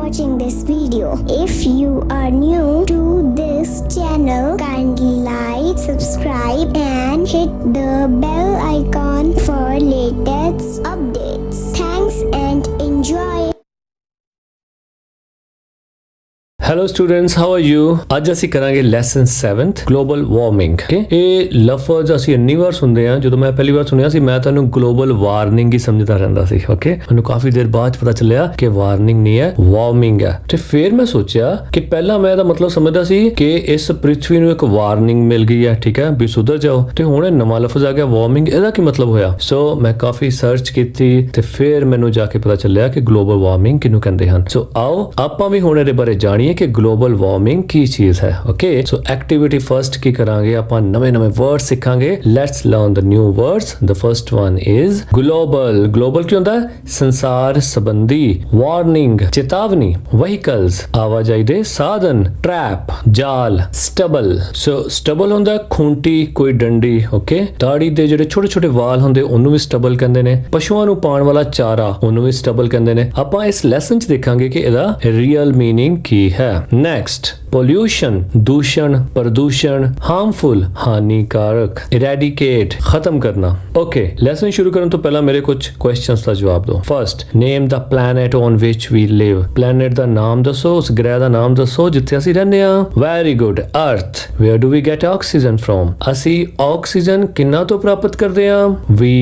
watching this video. If you are new to this channel, kindly like, subscribe and hit the bell icon for latest updates. Thanks and enjoy. Hello students, how are you? ਅੱਜ ਅਸੀਂ ਕਰਾਂਗੇ lesson 7th global warming. ਇਹ ਲਫ਼ਜ਼ ਅਸੀਂ ਇੰਨੀ ਵਾਰ ਸੁਣਦੇ ਆ, ਜਦੋਂ ਮੈਂ ਪਹਿਲੀ ਵਾਰ ਸੁਣਿਆ ਸੀ ਮੈਂ ਤੁਹਾਨੂੰ ਗਲੋਬਲ ਵਾਰਨਿੰਗ ਹੀ ਸਮਝਦਾ ਰਹਿੰਦਾ ਸੀ। ਓਕੇ, ਮੈਨੂੰ ਕਾਫੀ ਦੇਰ ਬਾਅਦ ਪਤਾ ਚੱਲਿਆ ਕਿ ਵਾਰਨਿੰਗ ਨਹੀਂ ਹੈ, ਵਾਰਮਿੰਗ ਹੈ। ਤੇ ਫਿਰ ਮੈਂ ਸੋਚਿਆ ਕਿ ਪਹਿਲਾਂ ਮੈਂ ਇਹਦਾ ਮਤਲਬ ਸਮਝਦਾ ਸੀ ਕਿ ਇਸ ਪ੍ਰਿਥਵੀ ਨੂੰ ਇੱਕ ਵਾਰਨਿੰਗ ਮਿਲ ਗਈ ਹੈ, ਠੀਕ ਹੈ, ਵੀ ਸੁਧਰ ਜਾਓ। ਤੇ ਹੁਣ ਇਹ ਨਵਾਂ ਲਫ਼ਜ਼ ਆ ਗਿਆ ਵਾਰਮਿੰਗ, ਇਹਦਾ ਕੀ ਮਤਲਬ ਹੋਇਆ? ਸੋ ਮੈਂ ਕਾਫੀ ਸਰਚ ਕੀਤੀ ਤੇ ਫਿਰ ਮੈਨੂੰ ਜਾ ਕੇ ਪਤਾ ਚੱਲਿਆ ਕਿ ਗਲੋਬਲ ਵਾਰਮਿੰਗ ਕਿਹਨੂੰ ਕਹਿੰਦੇ ਹਨ। ਸੋ ਆਓ ਆਪਾਂ ਵੀ ਹੁਣ ਇਹਦੇ ਬਾਰੇ ਜਾਣੀਏ ਕਿ ਗਲੋਬਲ ਵਾਰਮਿੰਗ ਕੀ ਚੀਜ਼ ਹੈ। ਓਕੇ, ਸੋ ਐਕਟੀਵਿਟੀ ਫਰਸਟ ਕੀ ਕਰਾਂਗੇ, ਆਪਾਂ ਨਵੇਂ ਵਰਡ ਸਿੱਖਾਂਗੇ। Let's learn the new words. The first one is global. Global ਕੀ ਹੁੰਦਾ? ਸੰਸਾਰ ਸੰਬੰਧੀ। ਵਾਰਨਿੰਗ ਚੇਤਾਵਨੀ। ਵਹੀਕਲਸ ਆਵਾਜਾਈ ਦੇ ਸਾਧਨ। ਟ੍ਰੈਪ ਜਾਲ। ਸਟਬਲ, ਸੋ ਸਟਬਲ ਹੁੰਦਾ ਖੂੰਟੀ, ਕੋਈ ਡੰਡੀ। ਓਕੇ, ਤਾੜੀ ਦੇ ਜਿਹੜੇ ਛੋਟੇ ਛੋਟੇ ਵਾਲ ਹੁੰਦੇ ਉਹਨੂੰ ਵੀ ਸਟਬਲ ਕਹਿੰਦੇ ਨੇ। ਪਸ਼ੂਆਂ ਨੂੰ ਪਾਉਣ ਵਾਲਾ ਚਾਰਾ ਉਹਨੂੰ ਵੀ ਸਟਬਲ ਕਹਿੰਦੇ ਨੇ। ਆਪਾਂ ਇਸ ਲੈਸਨ 'ਚ ਦੇਖਾਂਗੇ ਕਿ ਇਹਦਾ ਰੀਅਲ ਮੀਨਿੰਗ ਕੀ ਹੈ। नेक्स्ट, पोल्यूशन दूषण, प्रदूषण। हार्मफुल हानिकारक। इरेडिकेट खत्म करना। ओके, लेसन शुरू करने तो पहला मेरे कुछ क्वेश्चंस का जवाब दो। First, name the planet on which we live. Planet दा नाम दसो, उस ग्रह दा नाम दसो जिथे असी रहने आ। Very good. Earth. Where do we get oxygen from? असी ऑक्सीजन किन्ना तो प्राप्त करते हैं? We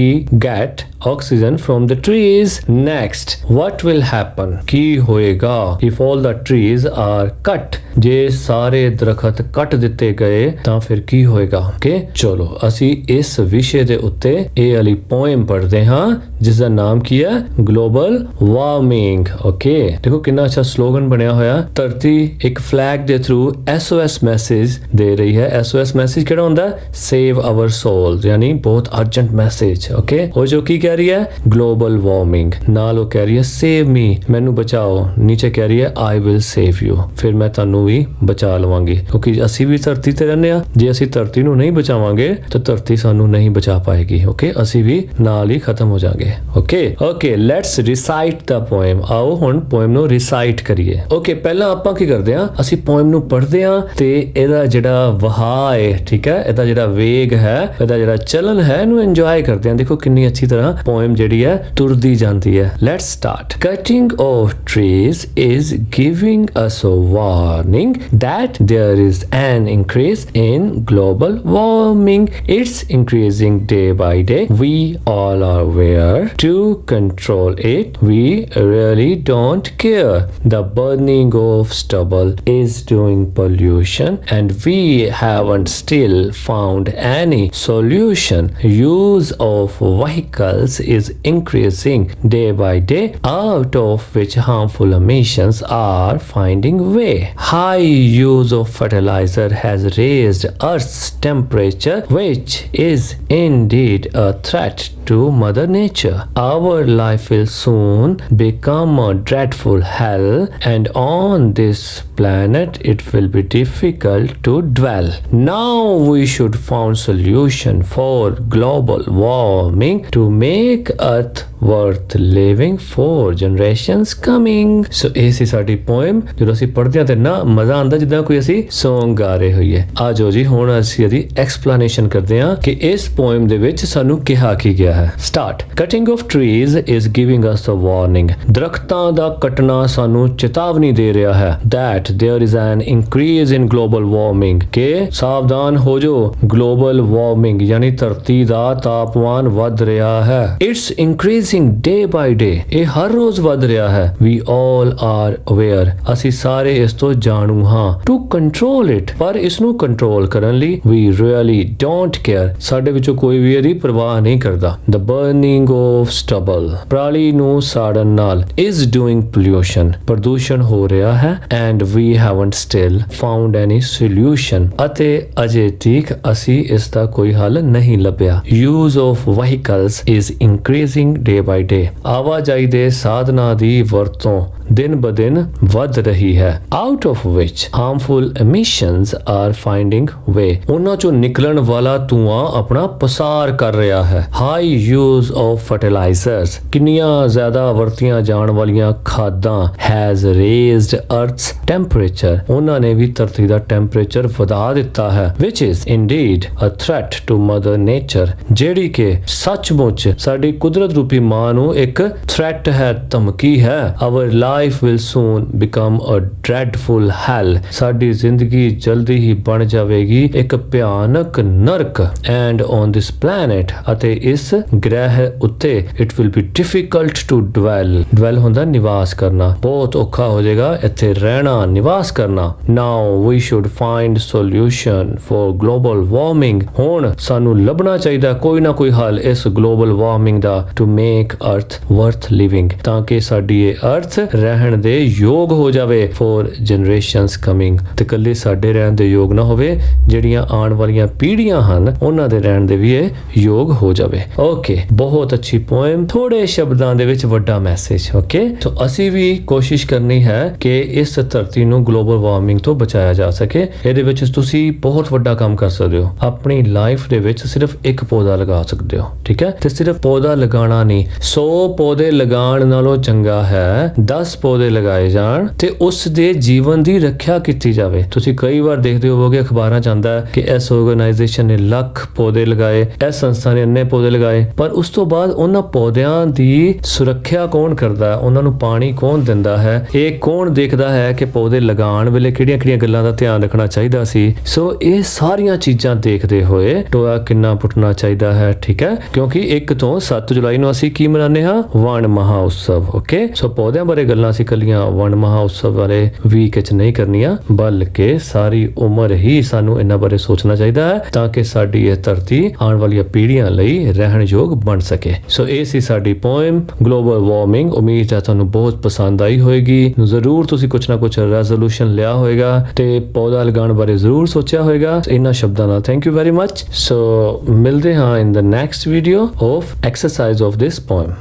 get oxygen from the trees. Next, what will happen? की होएगा if all the trees are cut? जे ਸਾਰੇ ਦਰਖਤ ਕੱਟ ਦਿੱਤੇ ਗਏ ਤਾਂ ਫਿਰ ਕੀ ਹੋਏਗਾ? ਓਕੇ, ਚਲੋ ਅਸੀਂ ਇਸ ਵਿਸ਼ੇ ਦੇ ਉੱਤੇ ਇਹ ਵਾਲੀ ਪੋਇਮ ਪੜ੍ਹਦੇ ਹਾਂ ਜਿਸ ਦਾ ਨਾਮ ਕੀ ਹੈ? Global warming. ਓਕੇ, ਦੇਖੋ ਕਿੰਨਾ ਅੱਛਾ ਸਲੋਗਨ ਬਣਿਆ ਹੋਇਆ। ਧਰਤੀ ਇੱਕ ਫਲੈਗ ਦੇ ਥਰੂ SOS ਮੈਸੇਜ ਦੇ ਰਹੀ ਹੈ। SOS ਮੈਸੇਜ ਕਿਹੜਾ ਹੁੰਦਾ? ਸੇਵ ਆਵਰ ਸੋਲਸ, ਯਾਨੀ ਬਹੁਤ ਅਰਜੈਂਟ ਮੈਸੇਜ। ਓਕੇ, ਉਹ ਜੋ ਕੀ ਕਹਿ ਰਹੀ ਹੈ? Global warming. ਨਾਲ ਉਹ ਕਹਿ ਰਹੀ ਹੈ ਸੇਵ ਮੀ, ਮੈਨੂੰ ਬਚਾਓ। ਨੀਚੇ ਕਹਿ ਰਹੀ ਹੈ ਆਈ ਵਿਲ ਸੇਵ ਯੂ, ਫਿਰ ਮੈਂ ਤੁਹਾਨੂੰ ਵੀ ਬਚਾ ਲਵਾਂਗੀ। ਕਿਉਂਕਿ ਅਸੀਂ ਵੀ ਧਰਤੀ ਤੇ ਰਹਿੰਦੇ ਆ, ਜੇ ਅਸੀਂ ਧਰਤੀ ਨੂੰ ਨਹੀਂ ਬਚਾਵਾਂਗੇ ਤਾਂ ਧਰਤੀ ਸਾਨੂੰ ਨਹੀਂ ਬਚਾ ਪਾਏਗੀ। ਓਕੇ, ਅਸੀਂ ਵੀ ਨਾਲ ਹੀ ਖਤਮ ਹੋ ਜਾਾਂਗੇ। Okay, let's recite the poem. ਆਓ ਹੁਣ ਪੋਇਮ ਨੂੰ ਰਿਸਾਈਟ ਕਰੀਏ। ਓਕੇ, ਪਹਿਲਾਂ ਆਪਾਂ ਕੀ ਕਰਦੇ ਆ, ਅਸੀਂ ਪੋਇਮ ਨੂੰ ਪੜ੍ਹਦੇ ਆ ਤੇ ਇਹਦਾ ਜਿਹੜਾ ਵਹਾਅ ਹੈ, ਠੀਕ ਹੈ, ਇਹਦਾ ਜਿਹੜਾ ਵੇਗ ਹੈ, ਇਹਦਾ ਜਿਹੜਾ ਚਲਨ ਹੈ, ਇਹਨੂੰ ਇੰਜੋਏ ਕਰਦੇ ਆ। ਦੇਖੋ ਕਿੰਨੀ ਅੱਛੀ ਤਰ੍ਹਾਂ ਪੋਇਮ ਜਿਹੜੀ ਹੈ ਤੁਰਦੀ ਜਾਂਦੀ ਹੈ। Let's start. Cutting of trees is giving us a warning that there is an increase in global warming. It's increasing day by day. We all are aware. To control it, we really don't care. The burning of stubble is doing pollution and we haven't still found any solution. Use of vehicles is increasing day by day, out of which harmful emissions are finding way. High use of fertilizer has raised Earth's temperature, which is indeed a threat to Mother Nature. Our life will soon become a dreadful hell, and on this planet it will be difficult to dwell. Now we should find solution for global warming to make Earth worth living for generations coming. So ਇਹ ਸੀ ਸਾਡੀ poem. ਜਦੋਂ ਅਸੀਂ ਪੜ੍ਹਦੇ ਹਾਂ ਤੇ ਨਾ ਮਜ਼ਾ ਆਉਂਦਾ ਜਿੱਦਾਂ ਕੋਈ ਅਸੀਂ ਸੌਂਗ ਗਾ ਰਹੇ ਹੋਈਏ। ਆ ਜਾਓ ਜੀ, ਹੁਣ ਅਸੀਂ ਇਹਦੀ ਐਕਸਪਲੇਨੇਸ਼ਨ ਕਰਦੇ ਹਾਂ ਕਿ ਇਸ ਪੋਇਮ ਦੇ ਵਿੱਚ ਸਾਨੂੰ ਕਿਹਾ ਕੀ ਗਿਆ ਹੈ। Start. Cutting of trees is giving us a warning. ਦਰਖਤਾਂ ਦਾ ਕੱਟਣਾ ਸਾਨੂੰ ਚੇਤਾਵਨੀ ਦੇ ਰਿਹਾ ਹੈ। That there is an increase in global warming, ਕਿ ਸਾਵਧਾਨ ਹੋ ਜਾਓ, ਗਲੋਬਲ ਵਾਰਮਿੰਗ ਯਾਨੀ ਧਰਤੀ ਦਾ ਤਾਪਮਾਨ ਵੱਧ ਰਿਹਾ ਹੈ। ਇਟਸ ਇੰਕਰੀਜ਼ਿੰਗ ਡੇ ਬਾਈ ਡੇ, ਇਹ ਹਰ ਰੋਜ਼ ਵੱਧ ਰਿਹਾ ਹੈ। ਵੀ ਆਲ ਆਰ ਅਵੇਅਰ, ਅਸੀਂ ਸਾਰੇ ਇਸ ਤੋਂ ਜਾਣੂ ਹਾਂ। ਟੂ ਕੰਟਰੋਲ ਇਟ, ਪਰ ਇਸ ਨੂੰ ਕੰਟਰੋਲ ਕਰਨ ਲਈ ਵੀ ਰੀਅਲੀ ਡੋਂਟ ਕੇਅਰ, ਸਾਡੇ ਵਿੱਚੋਂ ਕੋਈ ਵੀ ਇਹਦੀ ਪਰਵਾਹ ਨਹੀਂ ਕਰਦਾ। ਦ ਬਰਨਿੰਗ ਆਫ ਸਟਬਲ, ਪਰਾਲੀ ਨੂੰ ਸਾੜਨ ਨਾਲ, ਇਜ਼ ਡੂਇੰਗ ਪੋਲਿਊਸ਼ਨ, ਪ੍ਰਦੂਸ਼ਣ ਹੋ ਰਿਹਾ ਹੈ। And we haven't still found any solution, ਅਤੇ ਅਜੇ ਤੀਕ ਅਸੀਂ ਇਸ ਦਾ ਕੋਈ ਹੱਲ ਨਹੀਂ ਲੱਭਿਆ। ਯੂਜ਼ ਆਫ ਵਹੀਕਲਸ ਇਜ਼ ਇੰਕਰੀਜ਼ਿੰਗ ਡੇ ਬਾਈ ਡੇ, ਆਵਾਜਾਈ ਦੇ ਸਾਧਨਾਂ ਦੀ ਵਰਤੋਂ दिन ब दिन ਵੱਧ ਰਹੀ ਹੈ। Out of which harmful emissions are finding way, ਉਹਨਾਂ ਚੋਂ ਨਿਕਲਣ ਵਾਲਾ ਧੂਆਂ ਆਪਣਾ ਪਸਾਰ ਕਰ ਰਿਹਾ ਹੈ। ਹਾਈ use of fertilizers, ਕਿੰਨੀਆਂ ਜ਼ਿਆਦਾ ਵਰਤੀਆਂ ਜਾਣ ਵਾਲੀਆਂ ਖਾਦਾਂ has raised earth's temperature, ਉਹਨਾਂ ਨੇ ਵੀ ਧਰਤੀ ਦਾ ਟੈਂਪਰੇਚਰ ਵਧਾ ਦਿੱਤਾ ਹੈ, which is indeed a threat to mother nature, ਜਿਹੜੀ ਕਿ ਸੱਚਮੁੱਚ ਸਾਡੀ ਕੁਦਰਤ ਰੂਪੀ ਮਾਂ ਨੂੰ ਇੱਕ ਥ੍ਰੈਟ ਹੈ, ਧਮਕੀ ਹੈ। our life will soon become a dreadful hell, ਸਾਡੀ ਜ਼ਿੰਦਗੀ ਜਲਦੀ ਹੀ ਬਣ ਜਾਵੇਗੀ ਇੱਕ ਭਿਆਨਕ ਨਰਕ। and on this planet, ਅਤੇ ਇਸ ਗ੍ਰਹਿ ਉੱਤੇ it will be difficult to dwell ਹੁੰਦਾ ਨਿਵਾਸ ਕਰਨਾ, ਬਹੁਤ ਔਖਾ ਹੋ ਜਾਏਗਾ ਇੱਥੇ ਰਹਿਣਾ, ਨਿਵਾਸ ਕਰਨਾ। now we should find solution for global warming, ਹੁਣ ਸਾਨੂੰ ਲੱਭਣਾ ਚਾਹੀਦਾ ਕੋਈ ਨਾ ਕੋਈ ਹੱਲ ਇਸ global warming the to make earth worth living, ਤਾਂ ਕਿ ਸਾਡੀ ਇਹ ਅਰਥ ਰਹਿਣ ਦੇ ਯੋਗ ਹੋ ਜਾਵੇ for generations coming, ਤੇ ਇਕੱਲੇ ਸਾਡੇ ਰਹਿਣ ਦੇ ਯੋਗ ਨਾ ਹੋਵੇ, ਜਿਹੜੀਆਂ ਆਉਣ ਵਾਲੀਆਂ ਪੀੜ੍ਹੀਆਂ ਹਨ ਉਹਨਾਂ ਦੇ ਰਹਿਣ ਦੇ ਵੀ ਇਹ ਯੋਗ ਹੋ ਜਾਵੇ। ਓਕੇ, ਬਹੁਤ ਅੱਛੀ ਪੋਇਮ, ਥੋੜੇ ਸ਼ਬਦਾਂ ਦੇ ਵਿੱਚ ਵੱਡਾ ਮੈਸੇਜ। ਓਕੇ, ਸੋ ਅਸੀਂ ਵੀ ਕੋਸ਼ਿਸ਼ ਕਰਨੀ ਹੈ ਕਿ ਇਸ ਧਰਤੀ ਨੂੰ ਗਲੋਬਲ ਵਾਰਮਿੰਗ ਤੋਂ ਬਚਾਇਆ ਜਾ ਸਕੇ। ਇਹਦੇ ਵਿੱਚ ਤੁਸੀਂ ਬਹੁਤ ਵੱਡਾ ਕੰਮ ਕਰ ਸਕਦੇ ਹੋ, ਆਪਣੀ ਲਾਈਫ ਦੇ ਵਿੱਚ ਸਿਰਫ ਇੱਕ ਪੌਦਾ ਲਗਾ ਸਕਦੇ ਹੋ, ਠੀਕ ਹੈ? ਤੇ ਸਿਰਫ ਪੌਦਾ ਲਗਾਉਣਾ ਨਹੀਂ, 100 ਪੌਦੇ ਲਗਾਉਣ ਨਾਲੋਂ ਚੰਗਾ ਹੈ 10 ਪੌਦੇ ਲਗਾਏ ਜਾਣ ਤੇ ਉਸ ਦੇ ਜੀਵਨ ਦੀ ਰੱਖਿਆ ਕੀਤੀ ਜਾਵੇ। ਤੁਸੀਂ ਕਈ ਵਾਰ ਦੇਖਦੇ ਹੋਵੋਗੇ ਅਖਬਾਰਾਂ 'ਚ ਆਉਂਦਾ ਹੈ ਕਿ ਇਸ ਆਰਗੇਨਾਈਜੇਸ਼ਨ ਨੇ ਲੱਖ ਪੌਦੇ ਲਗਾਏ, ਇਸ ਸੰਸਥਾ ਨੇ ਇੰਨੇ ਪੌਦੇ ਲਗਾਏ, ਪਰ ਉਸ ਤੋਂ ਬਾਅਦ ਉਹਨਾਂ ਪੌਦਿਆਂ ਦੀ ਸੁਰੱਖਿਆ ਕੌਣ ਕਰਦਾ ਹੈ, ਉਹਨਾਂ ਨੂੰ ਪਾਣੀ ਕੌਣ ਦਿੰਦਾ ਹੈ, ਇਹ ਕੌਣ ਦੇਖਦਾ ਹੈ ਕਿ ਪੌਦੇ ਲਗਾਉਣ ਵੇਲੇ ਕਿਹੜੀਆਂ-ਕਿਹੜੀਆਂ ਗੱਲਾਂ ਦਾ ਧਿਆਨ ਰੱਖਣਾ ਚਾਹੀਦਾ ਸੀ। ਸੋ ਇਹ ਸਾਰੀਆਂ ਚੀਜ਼ਾਂ ਦੇਖਦੇ ਹੋਏ ਟੋਆ ਕਿੰਨਾ ਪੁੱਟਣਾ ਚਾਹੀਦਾ ਹੈ, ਠੀਕ ਹੈ? ਕਿਉਂਕਿ 1 ਤੋਂ 7 ਜੁਲਾਈ ਨੂੰ ਅਸੀਂ ਕੀ ਮਨਾਉਂਦੇ ਹਾਂ? ਵਣ ਮਹਾ ਉਤਸਵ। ਓਕੇ, ਸੋ ਪੌਦਿਆਂ ਬਾਰੇ ਗੱਲਾਂ ਅਸੀਂ ਕੱਲੀਆਂ ਵਣ ਮਹਾ ਉਤਸਵ ਵਾਲੇ ਵੀਕ ਵਿੱਚ ਨਹੀਂ ਕਰਨੀਆਂ, ਬਲਕਿ ਸਾਰੀ ਉਮਰ ਹੀ ਸਾਨੂੰ ਇਹਨਾਂ ਬਾਰੇ ਸੋਚਣਾ ਚਾਹੀਦਾ ਹੈ ਤਾਂ ਕਿ ਸਾਡੀ ਇਹ ਧਰਤੀ ਆਉਣ ਵਾਲੀਆਂ ਪੀੜ੍ਹੀਆਂ ਲਈ ਰਹਿਣ ਯੋਗ ਬਣ ਸਕੇ। ਸੋ ਇਹ ਸੀ ਸਾਡੀ ਪੋਇਮ ਗਲੋਬਲ ਵਾਰਮਿੰਗ। ਉਮੀਦ ਹੈ ਤੁਹਾਨੂੰ ਬਹੁਤ ਪਸੰਦ ਆਈ ਹੋਏਗੀ। ਜ਼ਰੂਰ ਤੁਸੀਂ ਕੁਝ ਨਾ ਕੁਝ ਰੈਜ਼ੋਲੂਸ਼ਨ ਲਿਆ ਹੋਏਗਾ ਤੇ ਪੌਦਾ ਲਗਾਉਣ ਬਾਰੇ ਜ਼ਰੂਰ ਸੋਚਿਆ ਹੋਏਗਾ। ਇਹਨਾਂ ਸ਼ਬਦਾਂ ਨਾਲ thank you very much. So ਮਿਲਦੇ ਹਾਂ in the next video of exercise of this poem.